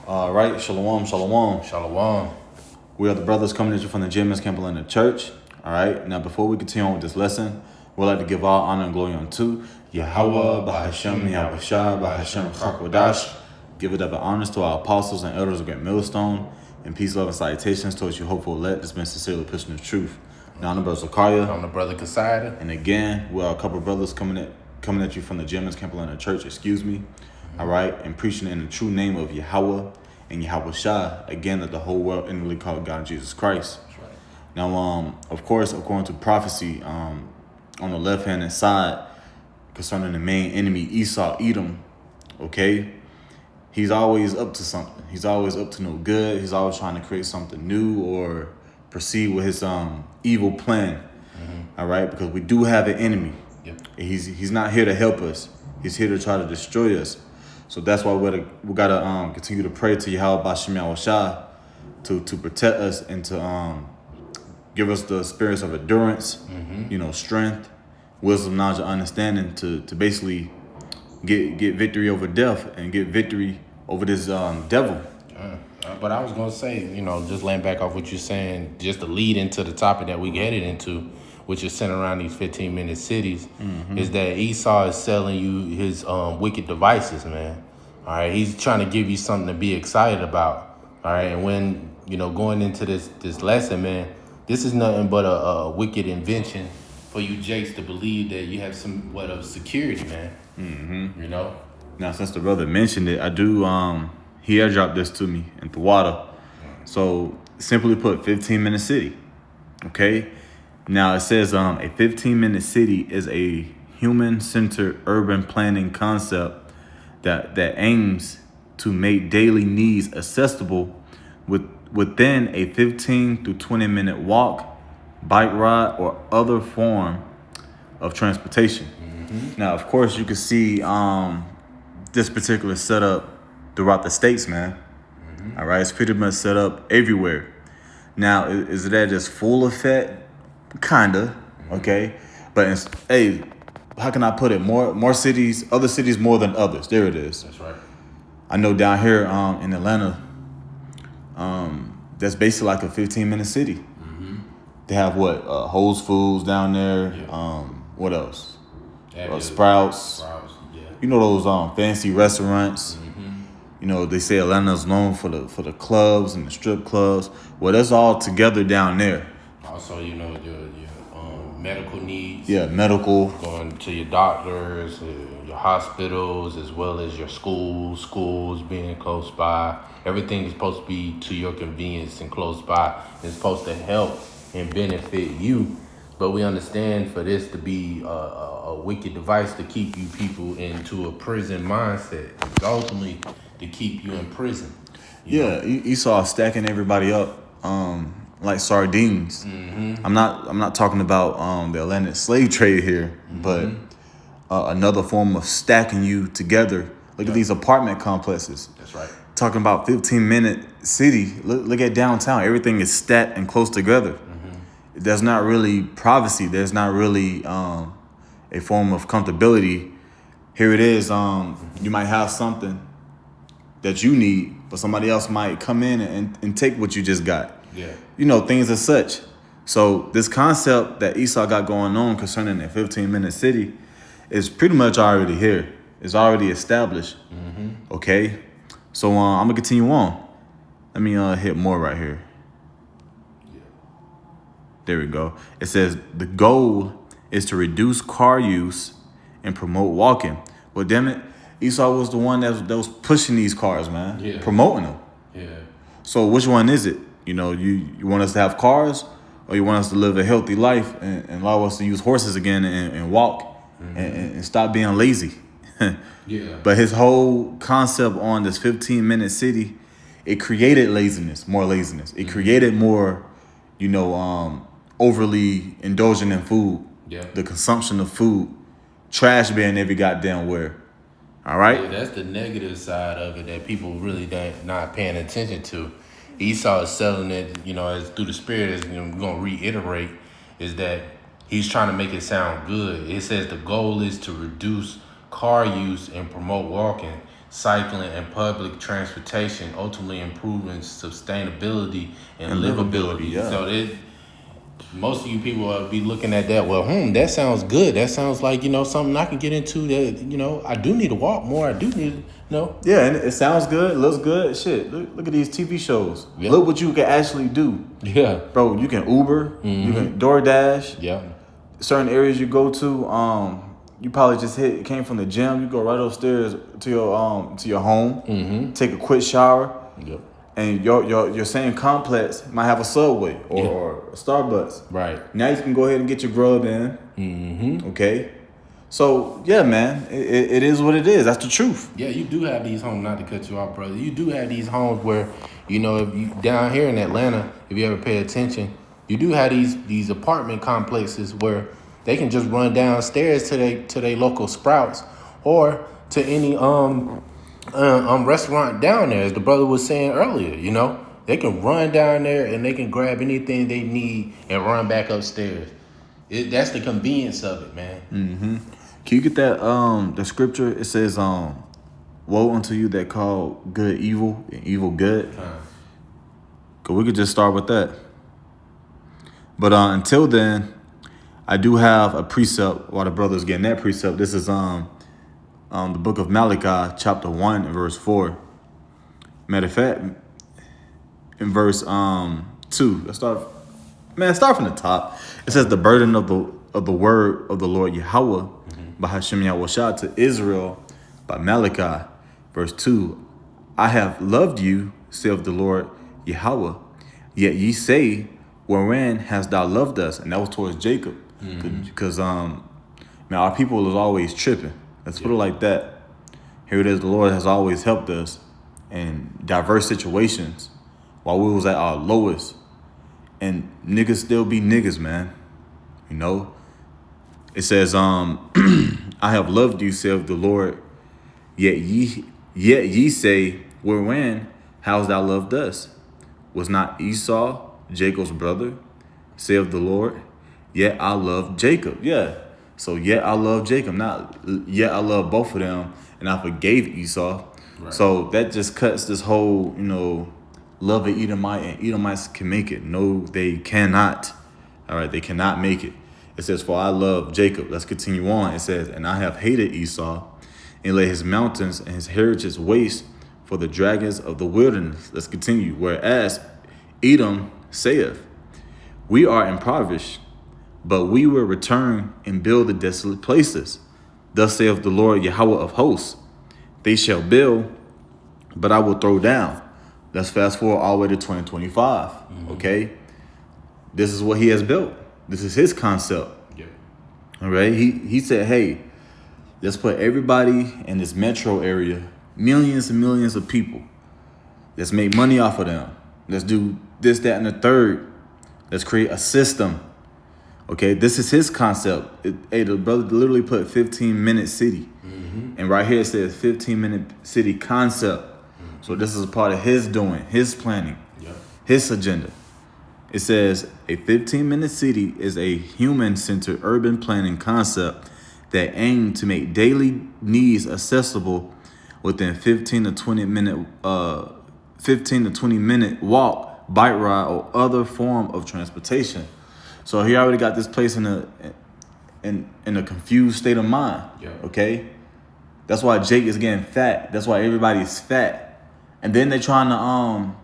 All right, shalom, shalom. Shalom. We are the brothers coming at you from the Gentlemen's Campbell in the church. All right, now before we continue on with this lesson, we'd like to give all honor and glory unto Yahweh, Bahashem, Yahushua, Bahashem, Chakodash. Give it up and honors to our apostles and elders of Great Millstone, and peace, love, and salutations towards you hopeful elect that's been sincerely pushing the truth. Now I'm the brother Zakaria. I'm the brother Kasada. And again, we are a couple of brothers coming at you from the Gentlemen's Campbell in the church, all right, and preaching in the true name of Yahweh and Yahushua, again, that the whole world inwardly called God Jesus Christ. That's right. Now, of course, according to prophecy, on the left-hand side, concerning the main enemy, Esau, Edom, okay, he's always up to something. He's always up to no good. He's always trying to create something new or proceed with his evil plan, all right, because we do have an enemy. Yep. He's not here to help us. He's here to try to destroy us. So that's why we gotta continue to pray to Yahweh Bashem Yahushua to protect us and to give us the spirits of endurance, strength, wisdom, knowledge, and understanding to basically get victory over death and get victory over this devil. But I was gonna say, just laying back off what you're saying, just to lead into the topic that we headed into, which is centered around these 15-minute cities, is that Esau is selling you his wicked devices, man. All right, he's trying to give you something to be excited about. All right, and when going into this lesson, man, this is nothing but a wicked invention for you Jakes to believe that you have somewhat of security, man. Now, since the brother mentioned it, I do he airdropped this to me in the water. So simply put, 15-minute city. Okay. Now it says a 15-minute city is a human-centered urban planning concept that aims to make daily needs accessible within a 15 to 20-minute walk, bike ride, or other form of transportation. Now, of course, you can see this particular setup throughout the states, man. All right, it's pretty much set up everywhere. Now, is it at its full effect? Kinda, okay, but hey, how can I put it? More cities, other cities more than others. There it is. That's right. I know down here in Atlanta, that's basically like a 15-minute city. They have what Whole Foods down there. Yeah. What else? Sprouts. Yeah. You know those fancy restaurants. They say Atlanta's known for the clubs and the strip clubs. Well, that's all together down there. Also, your medical needs. Yeah, medical. Going to your doctors, your hospitals, as well as your schools being close by. Everything is supposed to be to your convenience and close by. It's supposed to help and benefit you. But we understand for this to be a wicked device to keep you people into a prison mindset. It's ultimately to keep you in prison. Esau stacking everybody up like sardines. I'm not talking about the Atlantic slave trade here, but another form of stacking you together. Look at these apartment complexes. That's right. Talking about 15-minute city. Look at downtown. Everything is stacked and close together. There's not really privacy. There's not really a form of comfortability. Here it is. You might have something that you need, but somebody else might come in and take what you just got. Yeah. Things as such. So this concept that Esau got going on concerning the 15-minute city is pretty much already here. It's already established. Okay. So I'm gonna continue on. Let me hit more right here. There we go. It says the goal is to reduce car use and promote walking. Well, damn it, Esau was the one that was pushing these cars, man, promoting them. Yeah. So which one is it? You want us to have cars, or you want us to live a healthy life and allow us to use horses again and walk and stop being lazy? Yeah. But his whole concept on this 15-minute city, it created more laziness. It created more, overly indulgent in food. Yeah. The consumption of food, trash being every goddamn where. All right. Yeah, that's the negative side of it that people really not paying attention to. Esau is selling it, as through the spirit, as we're gonna reiterate, is that he's trying to make it sound good. It says the goal is to reduce car use and promote walking. cycling, and public transportation, ultimately improving sustainability and livability. yeah. So most of you people will be looking at that. Well, that sounds good. That sounds like something I can get into. That I do need to walk more. I do need Yeah, and it sounds good, looks good. Shit, look at these TV shows. Yeah. Look what you can actually do. Yeah, Bro, you can Uber, you can DoorDash. yeah, Certain areas you go to, you probably just came from the gym. You go right upstairs to your home, take a quick shower, yep. and your same complex might have a Subway or a Starbucks. Right. Now you can go ahead and get your grub in. Okay. So yeah, man, it is what it is. That's the truth. Yeah, you do have these homes, not to cut you off, brother. You do have these homes where, if you down here in Atlanta, if you ever pay attention, you do have these apartment complexes where they can just run downstairs to they local Sprouts or to any restaurant down there, as the brother was saying earlier. They can run down there and they can grab anything they need and run back upstairs. That's the convenience of it, man. Mm-hmm. Can you get that the scripture? It says, woe unto you that call good evil and evil good. Cause we could just start with that. But until then, I do have a precept while the brother's getting that precept. This is the book of Malachi, chapter 1 and verse 4. Matter of fact, in verse 2, let's start from the top. It says the burden of the word of the Lord Yahweh by Hashem Yahushua to Israel by Malachi. Verse 2, I have loved you, saith the Lord Yahweh, yet ye say, wherein hast thou loved us? And that was towards Jacob. Because our people is always tripping. Let's put it like that. Here it is, the Lord has always helped us in diverse situations while we was at our lowest. And niggas still be niggas, man. It says, I have loved you, saith the Lord, yet ye say, wherein hast thou loved us? Was not Esau Jacob's brother, saith the Lord? Yet I love Jacob. Yeah. So yet I love Jacob. Not yet I love both of them, and I forgave Esau. Right. So that just cuts this whole, love of Edomite, and Edomites can make it. No, they cannot. All right, they cannot make it. It says, for I love Jacob. Let's continue on. It says, and I have hated Esau, and laid his mountains and his heritage waste for the dragons of the wilderness. Let's continue. Whereas Edom saith, we are impoverished, but we will return and build the desolate places. Thus saith the Lord Yahweh of hosts, they shall build, but I will throw down. Let's fast forward all the way to 2025. Okay, this is what he has built. This is his concept. Yep. All right, he said, hey, let's put everybody in this metro area, millions and millions of people. Let's make money off of them. Let's do this, that, and the third. Let's create a system. Okay, this is his concept. The brother literally put 15-minute city. And right here it says 15-minute city concept. So this is a part of his doing, his planning, his agenda. It says a 15-minute city is a human-centered urban planning concept that aims to make daily needs accessible within 15 to 20 minute walk, bike ride, or other form of transportation. So he already got this place in a confused state of mind. Okay, that's why Jake is getting fat. That's why everybody's fat, and then they're trying to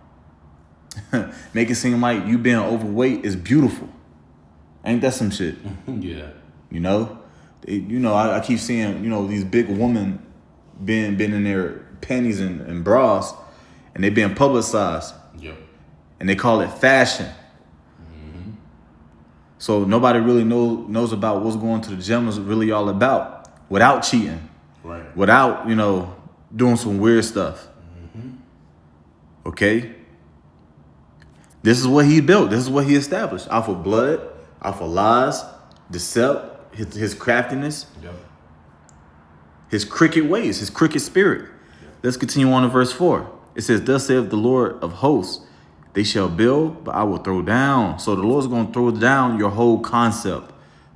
make it seem like you being overweight is beautiful. Ain't that some shit? Yeah. I keep seeing these big women being in their panties and bras, and they being publicized. Yep. And they call it fashion. So nobody really knows about what's going to the gym is really all about without cheating. Right. Without, doing some weird stuff. Okay? This is what he built. This is what he established. Off of blood, off of lies, deception, his craftiness, his crooked ways, his crooked spirit. Let's continue on to verse 4. It says, thus saith the Lord of hosts, they shall build, but I will throw down. So the Lord's going to throw down your whole concept.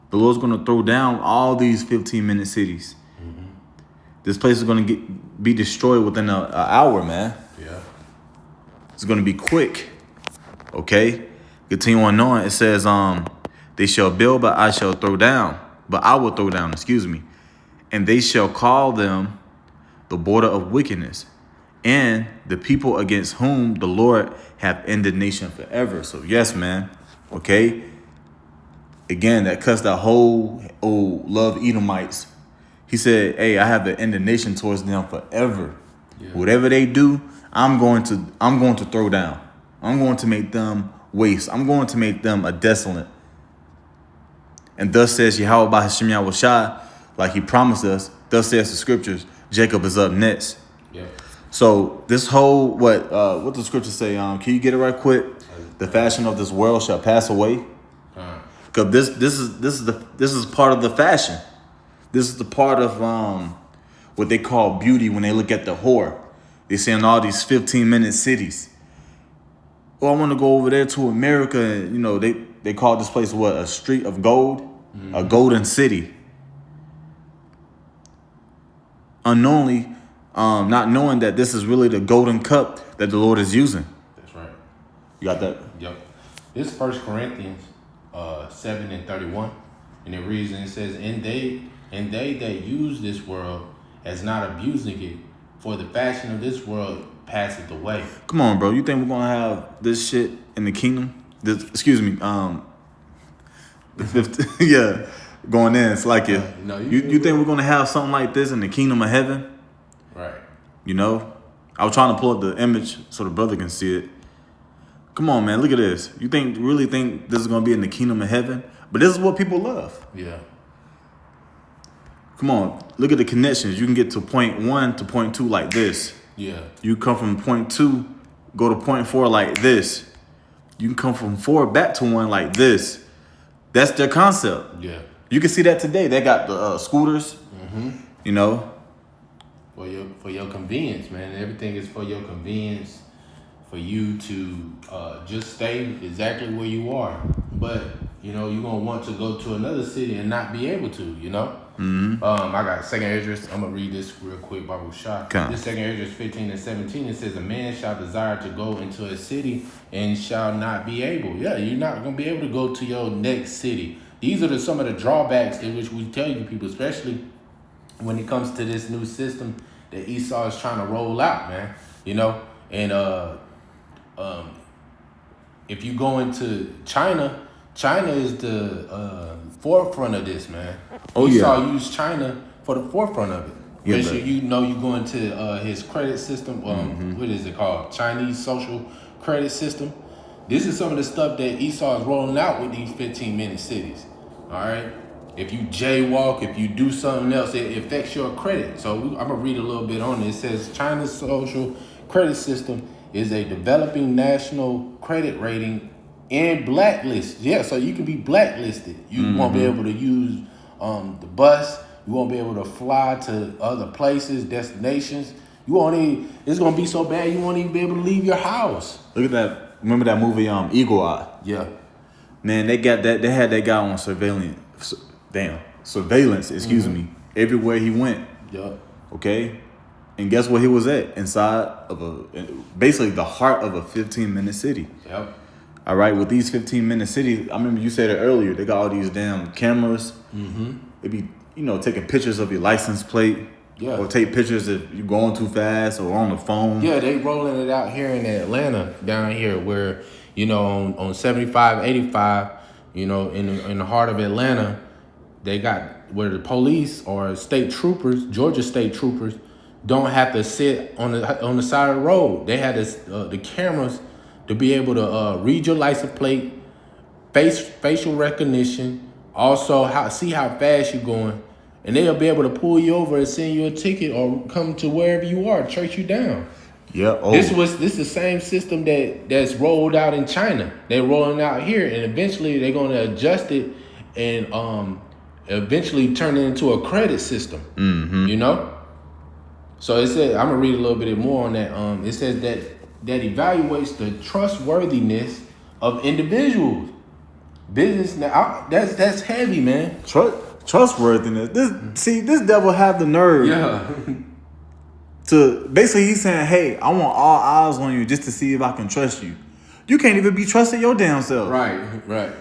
The Lord's going to throw down all these 15-minute cities. This place is gonna be destroyed within an hour, man. Yeah. It's gonna be quick. Okay? Continue on. It says, they shall build, but I shall throw down. But I will throw down, excuse me. And they shall call them the border of wickedness, and the people against whom the Lord have indignation forever. So yes, man. Okay. Again, that cuts that whole love Edomites. He said, hey, I have an indignation towards them forever. Yeah. Whatever they do, I'm going to throw down. I'm going to make them waste. I'm going to make them a desolate. And thus says Yahweh by Hashem Yahushua, like he promised us, thus says the scriptures, Jacob is up next. Yeah. So this whole, what the scriptures say, can you get it right quick? The fashion of this world shall pass away. Because this is part of the fashion. This is the part of what they call beauty when they look at the whore. They say in all these 15-minute cities. Oh, I want to go over there to America. And, you know, they call this place what? A street of gold? Mm-hmm. A golden city. Unknowingly, not knowing that this is really the golden cup that the Lord is using. That's right. You got that? Yep. This is 1 Corinthians 7:31, and it reads, and it says, and they that use this world as not abusing it, for the fashion of this world passeth away. Come on, bro. You think we're gonna have this shit in the kingdom? The fifth, yeah, going in. It's like it. No, you think we're gonna have something like this in the kingdom of heaven? Right. You know, I was trying to pull up the image so the brother can see it. Come on, man. Look at this. You really think this is gonna be in the kingdom of heaven? But this is what people love. Yeah. Come on. Look at the connections. You can get to point 1 to point 2 like this. Yeah. You come from point 2, go to point 4 like this. You can come from 4 back to 1 like this. That's their concept. Yeah. You can see that today. They got the scooters. Mm-hmm. You know. For your convenience, man. Everything is for your convenience. For you to just stay exactly where you are. But, you know, you're going to want to go to another city and not be able to, you know? Mm-hmm. I got 2nd Esdras. I'm going to read this real quick, Baruch Shah. This 2nd Esdras 15 and 17, it says, a man shall desire to go into a city and shall not be able. Yeah, you're not going to be able to go to your next city. These are some of the drawbacks in which we tell you people, especially when it comes to this new system that Esau is trying to roll out, man. You know? And, if you go into China is the forefront of this, man. Esau used China for the forefront of it. Yeah, you know, you go into his credit system. What is it called? Chinese social credit system. This is some of the stuff that Esau is rolling out with these 15-minute cities. All right. If you jaywalk, if you do something else, it affects your credit. So I'm gonna read a little bit on it. It says China's social credit system is a developing national credit rating and blacklist. Yeah, so you can be blacklisted. You won't be able to use the bus. You won't be able to fly to other places, destinations. It's gonna be so bad you won't even be able to leave your house. Look at that. Remember that movie, Eagle Eye? Yeah. Man, they got that. They had that guy on surveillance. Excuse me. Everywhere he went. Yeah. Okay. And guess where he was at? Inside of basically the heart of a 15-minute city. Yep. All right, with these 15-minute cities, I remember you said it earlier, they got all these damn cameras. Mm-hmm. They be, taking pictures of your license plate. Yeah. Or take pictures if you're going too fast or on the phone. Yeah, they rolling it out here in Atlanta, down here where, on 75, 85, in the heart of Atlanta, they got where the police or state troopers, Georgia state troopers, don't have to sit on the side of the road. They had the cameras to be able to read your license plate, facial recognition, also see how fast you're going, and they'll be able to pull you over and send you a ticket or come to wherever you are, chase you down. Yeah. Oh. This is the same system that's rolled out in China. They're rolling out here, and eventually they're going to adjust it and eventually turn it into a credit system. Mm-hmm. So it said, I'm gonna read a little bit more on that. It says that evaluates the trustworthiness of individuals. Business now, that's heavy, man. trustworthiness. This devil have the nerve. Yeah. To basically, he's saying, "Hey, I want all eyes on you just to see if I can trust you. You can't even be trusted your damn self. Right.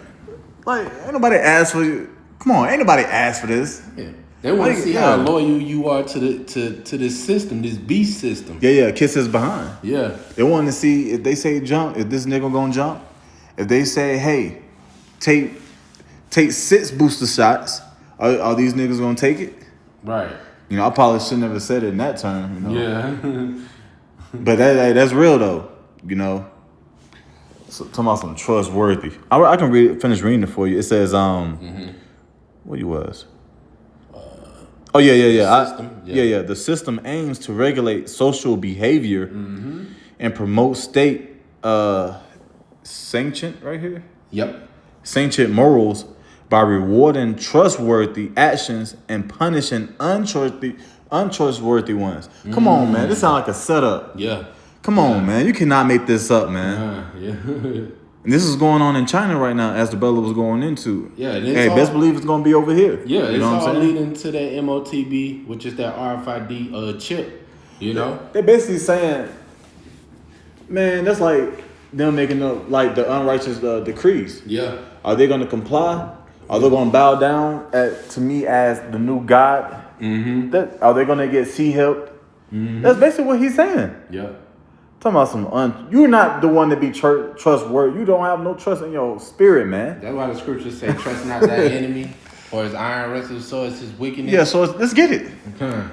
Like, ain't nobody asked for you. Come on, ain't nobody asked for this. Yeah. They want to see how loyal you are to this system, this beast system. Yeah. Kiss his behind. Yeah. They want to see if they say jump, if this nigga gonna jump. If they say, hey, take 6 booster shots, are these niggas gonna take it? Right. You know, I probably should never said it in that term. You know? Yeah. But that's real though. You know. So talking about some trustworthy. I can finish reading it for you. It says, what you was? Oh yeah. System. Yeah. The system aims to regulate social behavior and promote state sanctioned right here. Yep. Sanctioned morals by rewarding trustworthy actions and punishing untrustworthy ones. Come on, man. This sounds like a setup. Yeah. Come on, man. You cannot make this up, man. Yeah. And this is going on in China right now, as the brother was going into. Yeah. Hey, best believe it's going to be over here. Yeah, you know it's what I'm all saying? leading to that MOTB, which is that RFID chip. You know? They're basically saying, man, that's like them making up like the unrighteous decrees. Yeah. Are they going to comply? Are they going to bow down to me as the new God? Are they going to get helped? That's basically what he's saying. Yeah. Talking about you're not the one to be trustworthy. You don't have no trust in your spirit, man. That's why the scriptures say, trust not thy enemy, for his iron wrestles, so it's his wickedness. Yeah, so let's get it. Okay.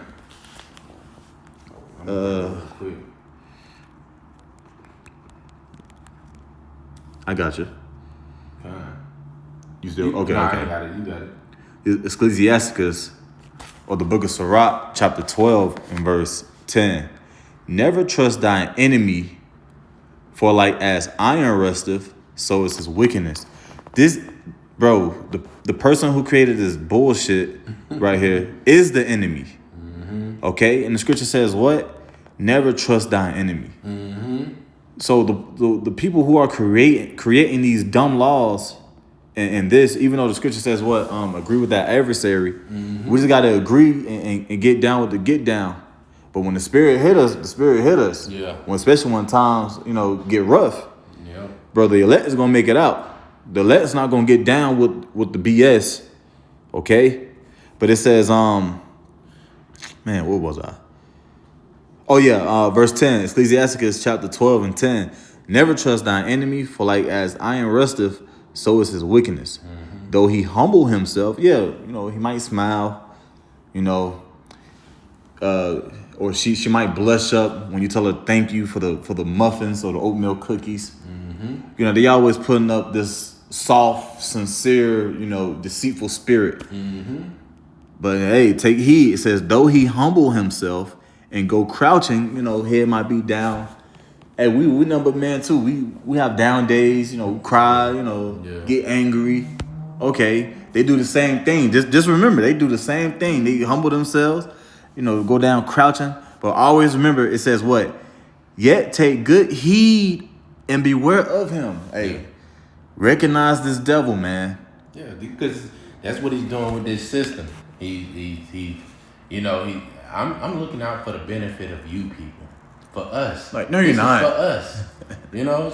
I got you. Okay. You still okay? Nah, Okay. I got it. You got it. Ecclesiasticus, or the book of Sirach, chapter 12 and verse 10. Never trust thine enemy, for like as iron rusteth, so is his wickedness. This, bro, the person who created this bullshit right here is the enemy. Okay? And the scripture says what? Never trust thine enemy. So the people who are creating these dumb laws and this, even though the scripture says what? Agree with that adversary. We just got to agree and get down with the get down. But when the spirit hit us, the spirit hit us. Yeah. Especially when times, get rough. Yeah. Bro, the elect is going to make it out. The elect is not going to get down with the BS. Okay? But it says, man, what was I? Oh, yeah, verse 10, Ecclesiasticus chapter 12 and 10. Never trust thine enemy, for like as iron rusteth, so is his wickedness. Though he humble himself, he might smile, or she might blush up when you tell her thank you for the muffins or the oatmeal cookies. They always putting up this soft, sincere, deceitful spirit. But hey, take heed. It says, though he humble himself and go crouching, head might be down. Hey, we number man too. We have down days, cry, get angry. Okay, they do the same thing. Just remember, they do the same thing. They humble themselves, go down crouching. But always remember, it says what? Yet take good heed and beware of him. Hey, recognize this devil, man. Yeah, because that's what he's doing with this system. I'm looking out for the benefit of you people, for us. Like, no, you're not. For us,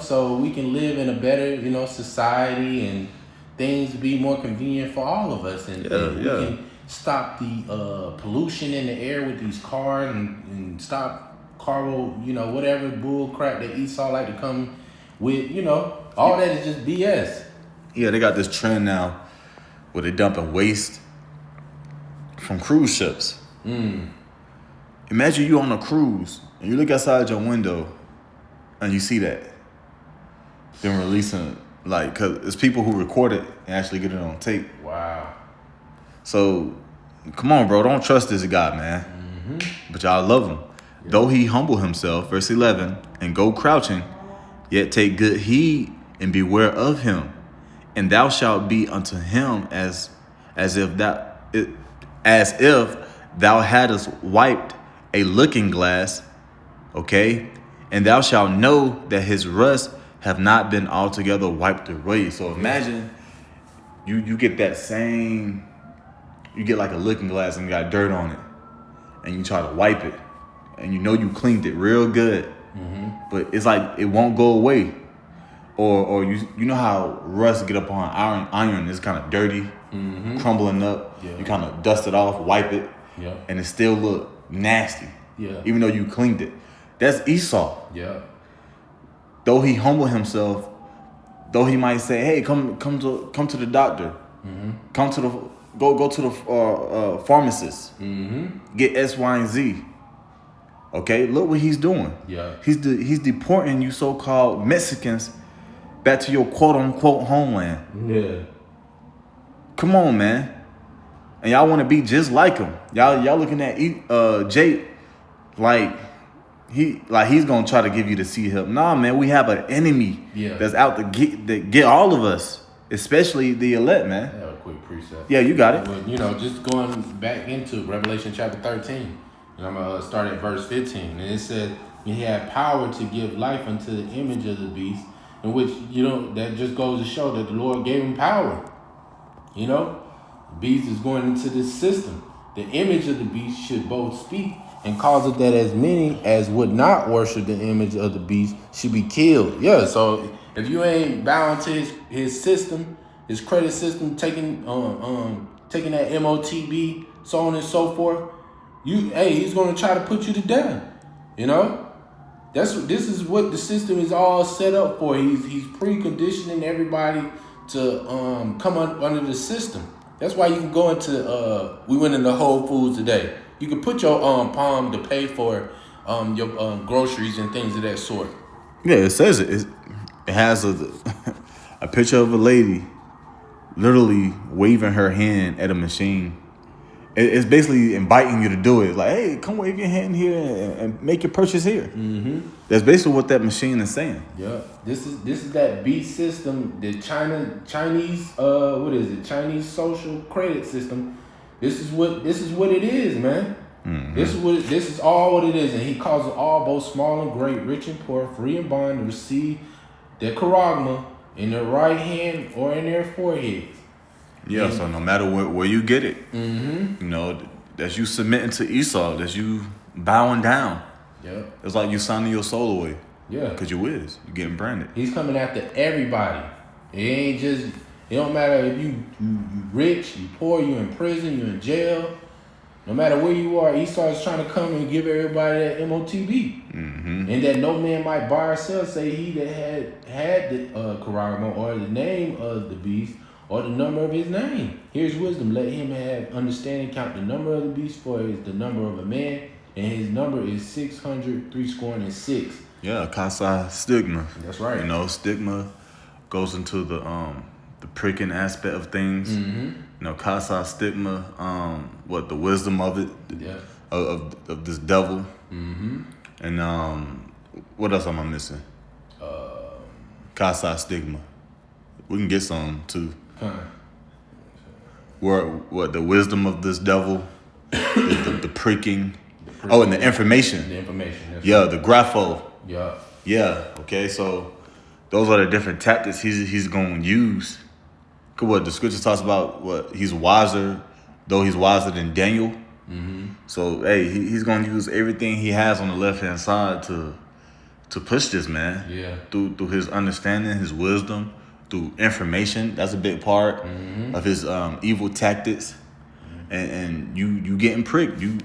so we can live in a better, society and things be more convenient for all of us, and we can stop the pollution in the air with these cars and stop whatever bull crap that Esau like to come with. All that is just BS. Yeah, they got this trend now where they dumping waste from cruise ships. Imagine you on a cruise and you look outside your window and you see that. Then releasing, because it's people who record it and actually get it on tape. Wow. So, come on, bro. Don't trust this guy, man. But y'all love him. Yeah. Though he humble himself, verse 11, and go crouching, yet take good heed and beware of him. And thou shalt be unto him as if thou hadst wiped a looking glass, okay? And thou shalt know that his rust have not been altogether wiped away. So imagine you get that same you get like a looking glass and got dirt on it, and you try to wipe it, and you know you cleaned it real good, but it's like it won't go away. Or you know how rust get up on iron is kind of dirty, crumbling up. Yeah. You kind of dust it off, wipe it, Yeah. and it still look nasty. Yeah. Even though you cleaned it. That's Esau. Yeah. Though he humble himself, though he might say, "Hey, come to the doctor, come to the go to the pharmacist, get X, Y, and Z." Okay, look what he's doing. Yeah. He's deporting you so-called Mexicans back to your quote-unquote homeland. Yeah. Come on, man. And y'all want to be just like him. Y'all looking at Jake like he's gonna try to give you the sea help. Nah, man, we have an enemy that's out to get all of us, especially the elect, man. I have a quick precept. Yeah, you got it. But, just going back into Revelation chapter 13, and I'm going to start at verse 15. And it said, he had power to give life unto the image of the beast, in which, that just goes to show that the Lord gave him power. The beast is going into this system. The image of the beast should both speak and cause it that as many as would not worship the image of the beast should be killed. Yeah, so if you ain't bound to his system, his credit system, taking that MOTB, so on and so forth, he's gonna try to put you to death. This is what the system is all set up for. He's preconditioning everybody to come under the system. That's why you can go into we went into Whole Foods today. You can put your palm to pay for your groceries and things of that sort. Yeah, it says it. It has a picture of a lady literally waving her hand at a machine. It's basically inviting you to do it. Like, hey, come wave your hand here and make your purchase here. That's basically what that machine is saying. Yeah, this is that beast system, the Chinese what is it? Chinese social credit system. This is what it is, man. This is all what it is, and he causes all, both small and great, rich and poor, free and bond, to receive their charagma in their right hand or in their foreheads. Yeah, so no matter where you get it, that's you submitting to Esau, that's you bowing down. Yeah, it's like you signing your soul away. Yeah, because you is. You getting branded. He's coming after everybody. It don't matter if you rich, you poor, you in prison, you in jail. No matter where you are, Esau is trying to come and give everybody that MOTB. And that no man might buy or sell, say he that had the charagma or the name of the beast or the number of his name. Here's wisdom. Let him have understanding. Count the number of the beast, for it is the number of a man, and his number is 666. Yeah, Kasai stigma. That's right. Stigma goes into the pricking aspect of things. Kasai stigma, the wisdom of it, of this devil. And what else am I missing? Kasai stigma. We can get some too. What the wisdom of this devil, the pricking. Oh, and the information. The information. Yeah, the grapho. Yeah. Yeah. Okay, so those are the different tactics he's going to use. What the scripture talks about, what he's wiser, though he's wiser than Daniel. So hey, he's going to use everything he has on the left hand side to push this, man. Yeah. Through his understanding, his wisdom, through information. That's a big part of his evil tactics. And you getting pricked. You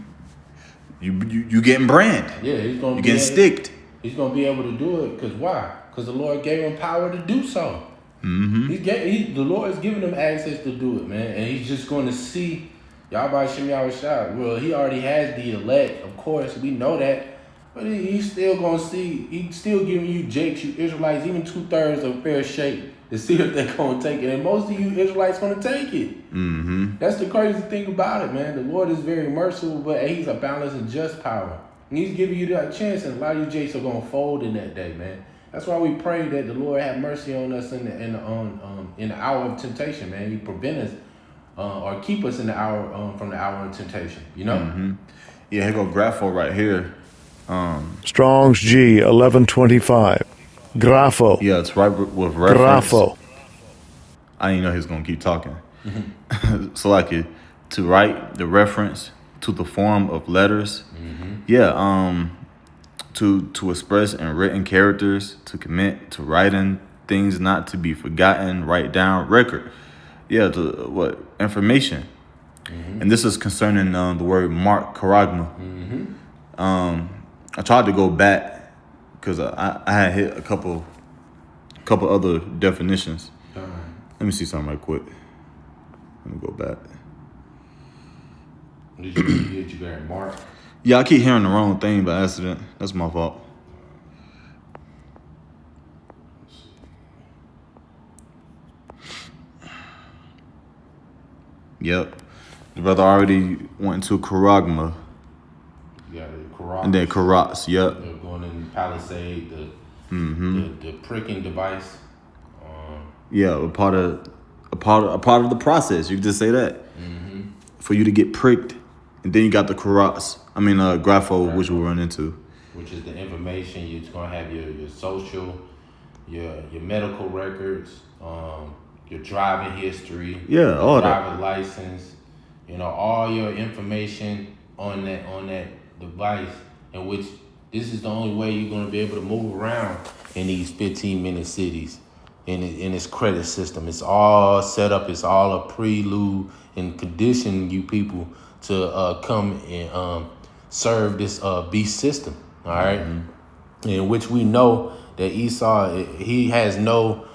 getting brand. Yeah, he's gonna you getting sticked. He's gonna be able to do it because why? Because the Lord gave him power to do so. The Lord is giving him access to do it, man, and he's just going to see. Y'all by Shem Yahushua. Well, he already has the elect, of course. We know that, but he's still gonna see. He's still giving you Jakes, you Israelites, even 2/3 of fair shake to see if they're gonna take it, and most of you Israelites gonna take it. That's the crazy thing about it, man. The Lord is very merciful, but he's a balanced and just power. And he's giving you that chance, and a lot of you Jakes are gonna fold in that day, man. That's why we pray that the Lord have mercy on us in the hour of temptation, man. He prevent us or keep us in the hour from the hour of temptation. Yeah, here go Grapho right here. Strong's G 1125. Grapho. Yeah, it's right with reference. Grapho. I didn't know he was gonna keep talking. So like it, to write the reference to the form of letters. Yeah, to express in written characters, to commit to writing things not to be forgotten, write down, record. Yeah, to what information. And this is concerning the word mark charagma. I tried to go back because I had hit a couple other definitions. Let me see something right quick. Let me go back. Did you got mark? Yeah, I keep hearing the wrong thing by accident. That's my fault. Yep. The brother already went into charagma. You got the karate. And then karatz, yep. Going in Palisade, the pricking device. Yeah, a part of the process. You can just say that. For you to get pricked. And then you got the karatz. Grapho, which we'll run into. Which is the information. You're going to have your social, your medical records, your driving history. Yeah, all that. Driver's license. All your information on that device, in which this is the only way you're going to be able to move around in these 15-minute cities in this credit system. It's all set up. It's all a prelude and condition you people to come and serve this beast system. All right, in which we know that Esau, he has no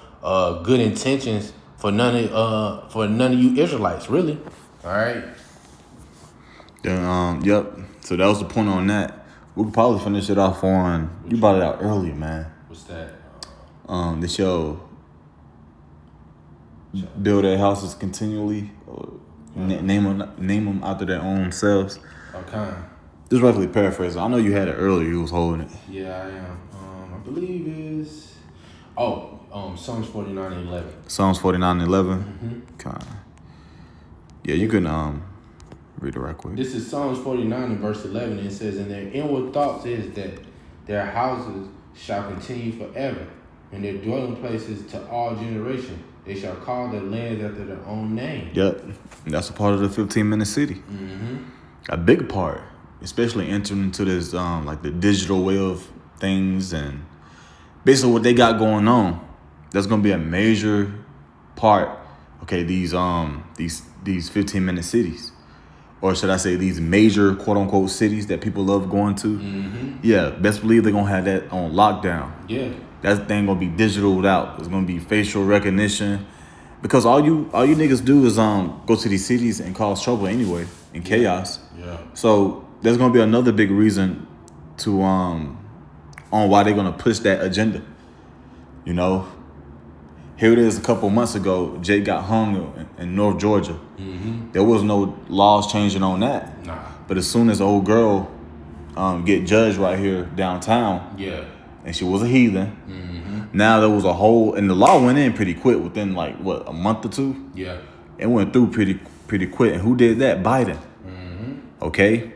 good intentions for none of you Israelites, really. All right. Then, yep. So that was the point on that. We could probably finish it off on. You brought it out earlier, man. What's that? The show. Build their houses continually. Name them after their own selves. Okay. Just roughly paraphrasing. I know you had it earlier. You was holding it. Yeah, I am. I believe is. Psalms 49:11. Psalms 49:11. Okay. Yeah, you can read it right quick. This is Psalms 49 and verse 11. It says, "And their inward thoughts is that their houses shall continue forever, and their dwelling places to all generations. They shall call their lands after their own name." Yep. And that's a part of the 15-minute city. A big part, especially entering into this like the digital way of things and basically what they got going on. That's gonna be a major part. Okay, these 15-minute cities. Or should I say these major quote-unquote cities that people love going to? Yeah, best believe they're going to have that on lockdown. Yeah. That thing going to be digitaled out. It's going to be facial recognition. Because all you niggas do is go to these cities and cause trouble anyway and chaos. Yeah. So there's going to be another big reason to on why they're going to push that agenda. Here it is a couple months ago, Jake got hung in North Georgia. There was no laws changing on that. Nah. But as soon as the old girl get judged right here downtown, Yeah. and she was a heathen, now there was a whole, and the law went in pretty quick within like, what, a month or two? Yeah. It went through pretty quick. And who did that? Biden. Okay?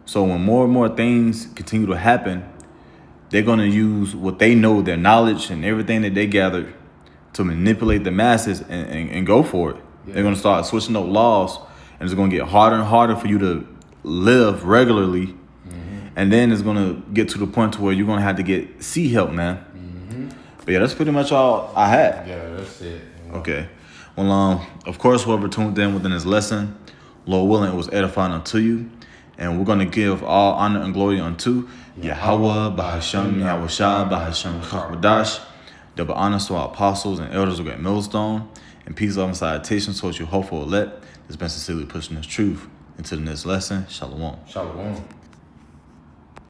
So when more and more things continue to happen, they're going to use what they know, their knowledge and everything that they gathered to manipulate the masses and go for it. Yeah. They're going to start switching up laws, and it's going to get harder and harder for you to live regularly. And then it's going to get to the point to where you're going to have to get sea help, man. But yeah, that's pretty much all I had. Yeah, that's it. Okay. Well, of course, whoever tuned in within this lesson, Lord willing, it was edifying unto you. And we're going to give all honor and glory unto Yahweh, Bahasham, Yahushua, Bahasham, Chachmadash. Double honors to our apostles and elders of Great Millstone. And peace, love, and salutations towards you hopeful elect that's been sincerely pushing this truth into the next lesson. Shalom. Shalom.